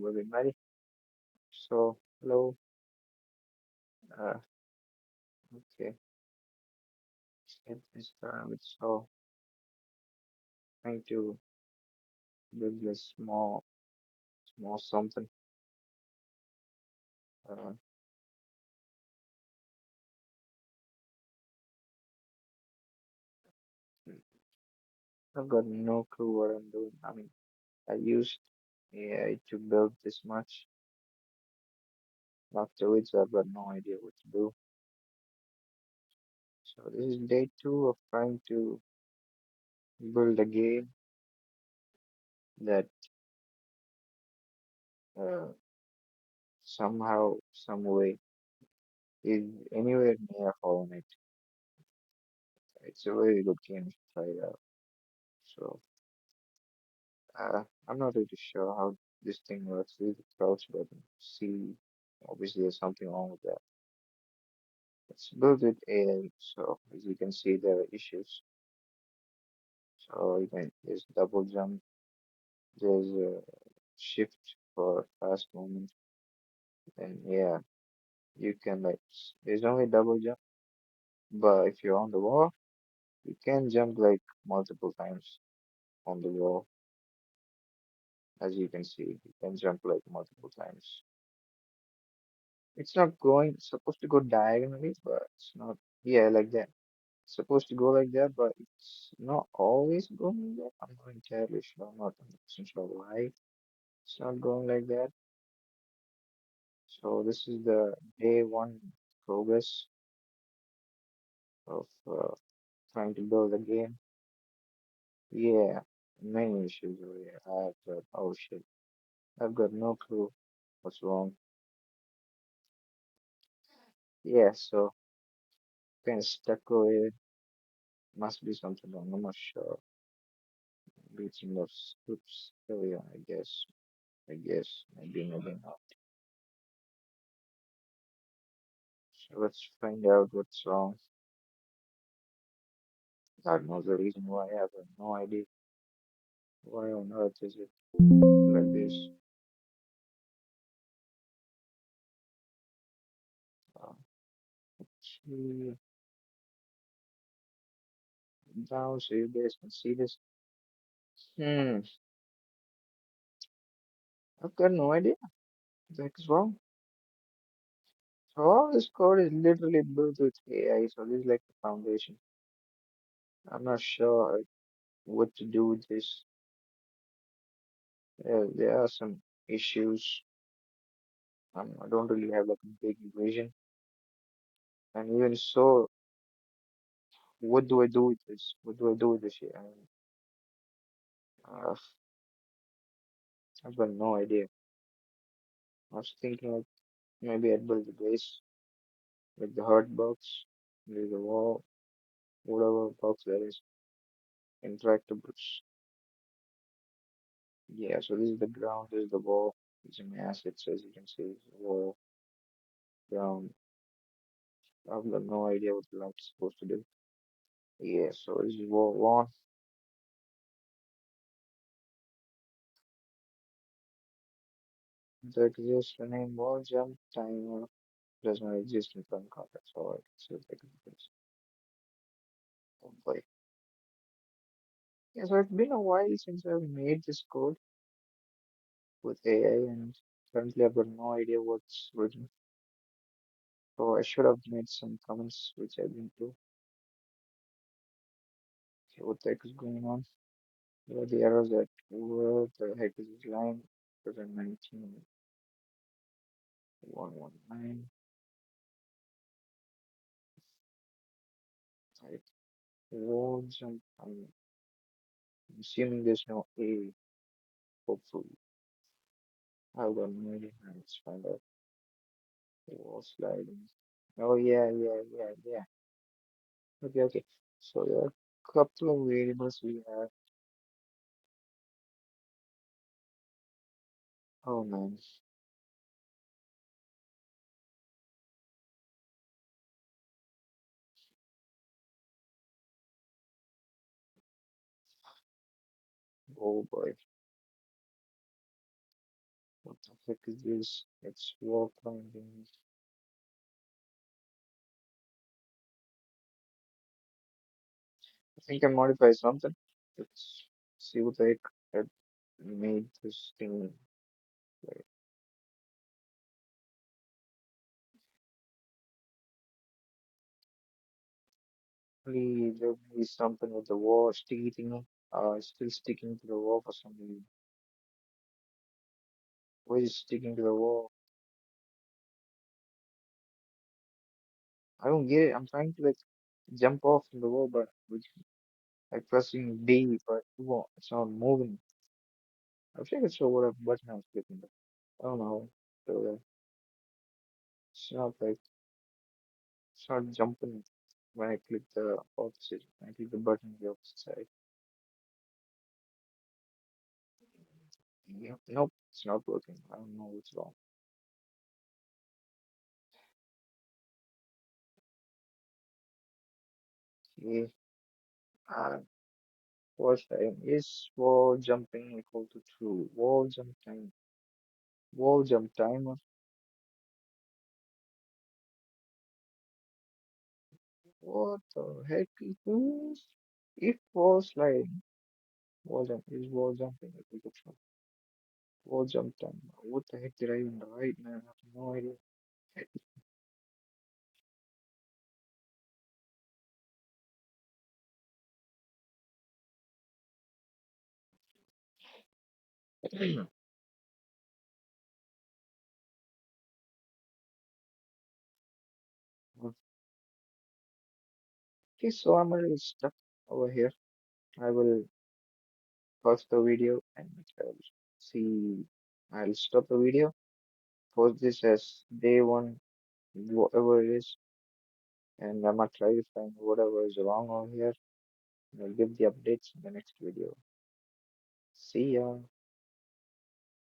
everybody. So, hello. Uh, okay. Let's get started with trying to build a small something. Uh, I've got no clue what I'm doing. I mean, I used AI to build this much. Afterwards, I've got no idea what to do. So this is day two of trying to build a game that uh, somehow, some way is anywhere near Hollow Knight. It's a very good game to try it out. So. I'm not really sure how this thing works with the crouch button. See, obviously there's something wrong with that. It's built with AI, so as you can see there are issues. So there's double jump, there's a shift for fast movement, and yeah, you can there's only double jump, but if you're on the wall, you can jump like multiple times on the wall. As you can see, you can jump like multiple times. It's not going, it's supposed to go diagonally, but it's not. Yeah, like that. It's supposed to go like that, but it's not always going like that. I'm not entirely sure. I'm not 100% sure why it's not going like that. So this is the day one progress of trying to build a game. Yeah, many issues over here. Oh shit, I've got no clue what's wrong. Yeah, so kind of stuck over here. Must be something wrong. I'm not sure. Maybe it's in the oops. Oh yeah, I guess maybe not. So let's find out what's wrong. God knows the reason why. I have no idea. Why on earth is it like this? Uh, actually, down so you guys can see this. Hmm, I've got no idea. What the heck is wrong? So all this code is literally built with AI, so this is like the foundation. I'm not sure what to do with this. There are some issues. I don't really have like a big vision. And even so, what do I do with this? What do I do with this shit? Uh, I've got no idea. I was thinking like maybe I'd build the base, like the hard box, maybe the wall, whatever box that is, interactables. Yeah, so this is the ground, this is the wall. These are my assets, as you can see, wall, ground. I've got no idea what the light's supposed to do. Yeah, so this is wall one. There exists a name wall jump timer. Does not exist in current context. So I can see if I can do this. Oh boy. Yeah, so it's been a while since I've made this code with AI, and currently I've got no idea what's written. So I should have made some comments, which I didn't do. Okay, what the heck is going on? What are the errors that where the heck is this line? 2019 119. Type wall jump. I'm assuming there's no A, hopefully. I've got no idea. Let's find out. Wall sliding. Oh yeah. Okay. So there are a couple of variables we have. Oh man. Oh boy. What the heck is this? It's wall climbing. I think I modified something. Let's see what the heck had made this thing. Like, probably there be something with the wall sticking. Still sticking to the wall for some reason. Why is it sticking to the wall? I don't get it. I'm trying to like jump off from the wall, but with like pressing D, but it won't. It's not moving. I think it's what a button I was clicking. But I don't know. So, it's not like it's not jumping when I click the opposite. I click the button on the opposite side. Yeah. Nope, it's not working. I don't know what's wrong. Okay. Uh, Watch time is wall jumping equal to true. Wall jump time. Wall jump timer. What the heck is this? If wall sliding, wall jump is wall jumping equal to true. Wall jump timer. What the heck did I even write, man? I have no idea. Okay, so I'm already stuck over here. I will pause the video and I'll see. I'll stop the video. Post this as day one, whatever it is, and I'm gonna try to find whatever is wrong over here. I'll give the updates in the next video. See ya.